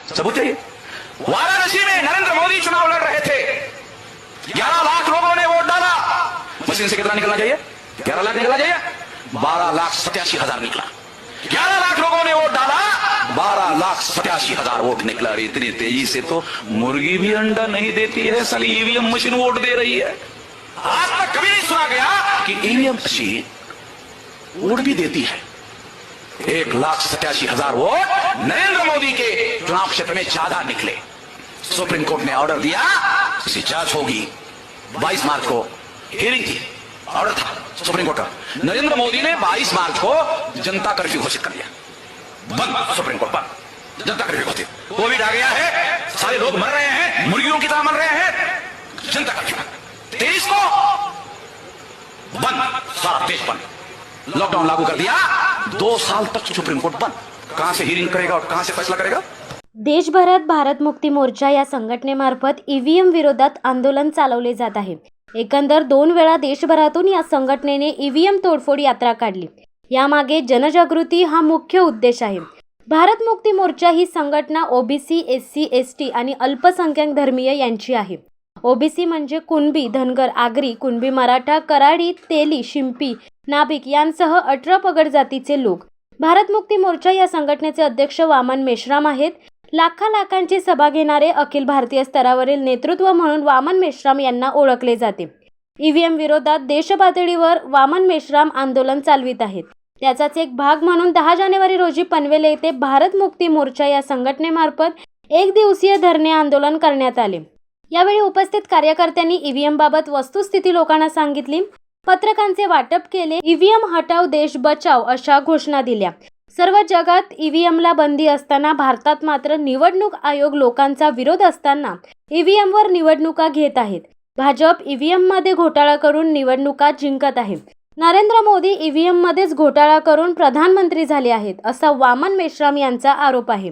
सबूत चाहिए। वाराणसी में नरेंद्र मोदी चुनाव लड़ रहे थे, 11 लाख लोगों ने वोट डाला। मशीन से कितना निकलना चाहिए? 11 लाख निकलना चाहिए। 12,87,000 निकला। 11 लाख लोगों ने वोट डाला, 12,87,000 वोट निकला। इतनी तेजी से तो मुर्गी भी अंडा नहीं देती है, साली ईवीएम मशीन वोट दे रही है। आज तक कभी नहीं सुना गया कि ईवीएम मशीन वोट भी देती है। 1,87,000 वोट नरेंद्र मोदी के चुनाव क्षेत्र में ज्यादा निकले। सुप्रीम कोर्ट ने ऑर्डर दिया, इसकी जांच होगी। 22 मार्च को हियरिंग थी, ऑर्डर था सुप्रीम कोर्ट का। नरेंद्र मोदी ने 22 मार्च को जनता कर्फ्यू घोषित कर दिया। बंद, सुप्रीम कोर्ट बंद, जनता कर्फ्यू घोषित। कोविड आ गया है, सारे लोग मर रहे हैं, मुर्गियों की तरह मर रहे हैं, जनता कर्फ्यू। 23 को बंद, सारा देश बंद, लॉकडाउन लागू कर दिया। 2 साल तक सुप्रीम कोर्ट बंद। कहां से हियरिंग करेगा और कहां से फैसला करेगा? देशभरात भारत मुक्ती मोर्चा या संघटनेमार्फत ईव्हीएम विरोधात आंदोलन चालवले जात आहे। एकंदर 2 वेळा देशभरातून या संघटनेने ईव्हीएम तोडफोड यात्रा काढली। यामागे जनजागृती हा मुख्य उद्देश आहे। भारत मुक्ती मोर्चा ही संघटना ओबीसी, एससी, एसटी आणि अल्पसंख्याक धर्मीय यांची आहे। ओबीसी म्हणजे कुणबी, धनगर, आगरी, कुणबी, मराठा, कराडी, तेली, शिंपी, नाभिक यांसह 18 पगड जातीचे लोक। भारत मुक्ती मोर्चा या संघटनेचे अध्यक्ष वामन मेश्राम आहेत। लाखांची सभा घेणारे अखिल भारतीय स्तरावरील नेतृत्व म्हणून वामन मेश्राम यांना ओळखले जाते। ईव्हीएम विरोधात देशपातळीवर वामन मेश्राम आंदोलन चालवित आहेत। त्याचाच एक भाग म्हणून 10 जानेवारी रोजी पनवेल येथे भारत मुक्ती मोर्चा या संघटनेमार्फत 1 दिवसीय धरणे आंदोलन करण्यात आले। यावेळी उपस्थित कार्यकर्त्यांनी ईव्हीएम बाबत वस्तुस्थिती लोकांना सांगितली, पत्रकांचे वाटप केले, ईव्हीएम हटाव देश बचाव अशा घोषणा दिल्या। सर्व जगात ईव्हीएमला बंदी असताना भारतात मात्र निवडणूक आयोग लोकांचा विरोध असताना ईव्हीएमवर निवडणुका घेत आहेत। भाजप ईव्हीएममध्ये घोटाळा करून निवडणुका जिंकत आहे। नरेंद्र मोदी ईव्हीएममध्येच घोटाळा करून प्रधानमंत्री झाले आहेत, असा वामन मेश्राम यांचा आरोप आहे।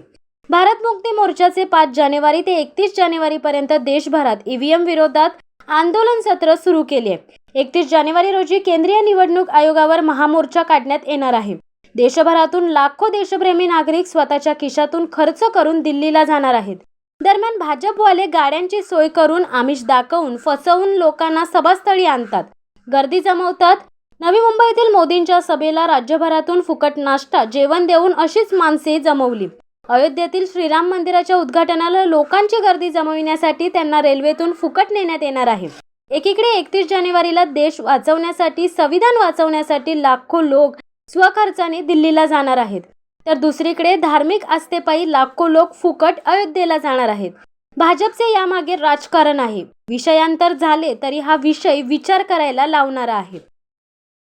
भारत मुक्ती मोर्चाचे 5 जानेवारी ते 31 जानेवारीपर्यंत देशभरात ईव्हीएम विरोधात आंदोलन सत्र सुरू केले। 31 जानेवारी रोजी केंद्रीय निवडणूक आयोगावर महामोर्चा काढण्यात येणार आहे। देशभरातून लाखो देशप्रेमी नागरिक स्वतःच्या खिशातून खर्च करून दिल्लीला जाणार आहेत। दरम्यान भाजपवाले गाड्यांची सोय करून आमिष दाखवून फसवून लोकांना सभास्थळी आणतात, गर्दी जमवतात। नवी मुंबईतील मोदींच्या सभेला राज्यभरातून फुकट नाश्ता, जेवण देऊन अशीच माणसे जमवली। अयोध्येतील श्रीराम मंदिराच्या उद्घाटनाला लोकांची गर्दी जमविण्यासाठी त्यांना रेल्वेतून फुकट नेण्यात येणार आहे। एकीकडे 31 जानेवारीला देश वाचवण्यासाठी, संविधान वाचवण्यासाठी लाखो लोक स्वखर्चाने दिल्लीला जाणार आहेत, तर दुसरीकडे धार्मिक आस्थेपायी लाखो लोक फुकट अयोध्येला जाणार आहेत। भाजपचे यामागे राजकारण आहे। विषयांतर झाले तरी हा विषय विचार करायला लावणारा आहे।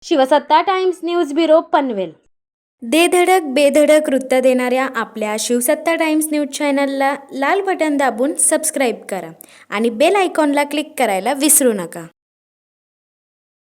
शिवसत्ता टाइम्स न्यूज ब्युरो, पनवेल। दे धडक बेधडक वृत्त देणाऱ्या आपल्या शिवसत्ता टाइम्स न्यूज चॅनलला लाल बटन दाबून सबस्क्राईब करा आणि बेल आयकॉनला क्लिक करायला विसरू नका।